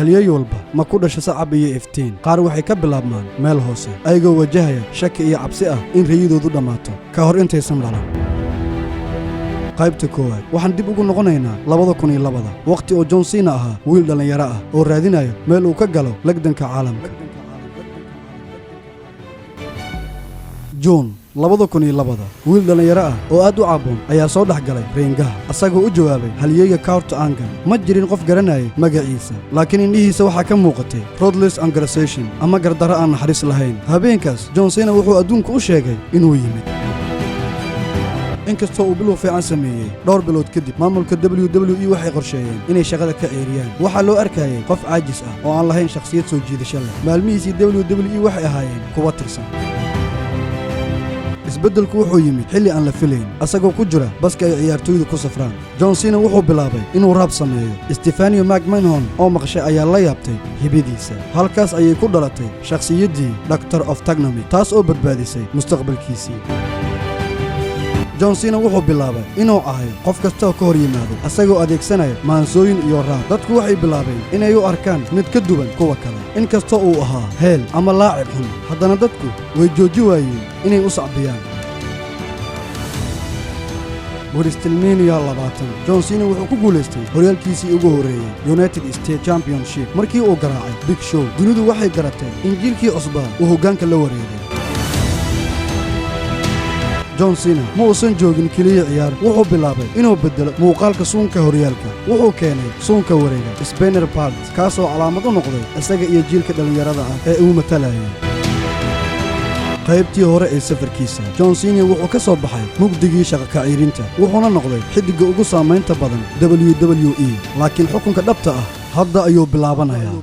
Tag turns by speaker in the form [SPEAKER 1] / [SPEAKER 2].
[SPEAKER 1] halyeey walba ma ku dhasho sacab iyo iftiin qaar waxay ka bilaabmaan meel hoose ayagoo wajahaya shaki iyo cabsi ah in riyadoodu dhammaato ka hor intaysan dhalan qaybta koowaad waxaan dib ugu noqonaynaa 2002 waqti oo John Cena ahaa wiil dhalinyaro ah oo raadinayo meel uu ka galo lagdanka caalamka John 2002 wiil dhalinyaro ah oo aad u caaboon ayaa soo dhaxgalay reengaha asagoo u jawaabay halyeeyga Kurt Angle ma jirin qof garanayay magaciisa laakiin indhihiisa waxa ka muuqatay Ruthless Aggression ama gardaro aan naxariis lahayn habeenkaas John Cena wuxuu adduunka u sheegay inuu yimid inkastoo uu bilow fiican sameeyay dhowr bilood kadib maamulka WWE waxay qorsheeyeen inay shaqada ka ceeriyaan waxa loo arkayay qof caajis ah oo aan lahayn shakhsiyad soo jiidasho leh maalmihiisii WWE waxay ahaayeen kuwa tirsan isbeddelku wuxuu yimid xilli aan la filayn asagoo ku jira baska ay ciyaartooydu ku safraan John Cena wuxuu bilaabay inuu raab sameeyo Stephanie McMahon oo maqashay ayaa la yaabtay hibadiisa halkaas ayay ku dhalatay shakhsiyaddii Doctor of Technomy taas oo badbaadisay mustaqbalkiisii John Cena wuxuu bilaabay inuu ahay qof kasta oo ka hor yimaado asagoo adeegsanaya maansooyin iyo raab dadku waxay bilaabeen inay u arkaan mid ka duwan kuwa kale inkastoo uu ahaa heel ama laacib xun haddana dadku way jooji waayeen inay u sacbiyaan WrestleMania 20 John Cena wuxuu ku guuleystay horyaalkiisii ugu horeeyay United States Championship markii uu garaacay Big Show dunidu waxay garatay in jiilkii cusbaa uu hoggaanka la wareegay John Cena ma uusan joogin kaliya ciyaar wuxuu bilaabay inuu bedelo muuqaalka suunka horyaalka wuxuu keenay suunka wareega spinner parts kaasoo calaamad u noqday isaga iyo jiilka dhalinyarada ah ee uu matalayay qaybtii hore ee safarkiisa John Cena wuxuu ka soo baxay mugdigii shaqo ka ciirinta wuxuuna noqday xidiga ugu saameynta badan WWE laakiin xukunka dhabta ah hadda ayuu bilaabanayaa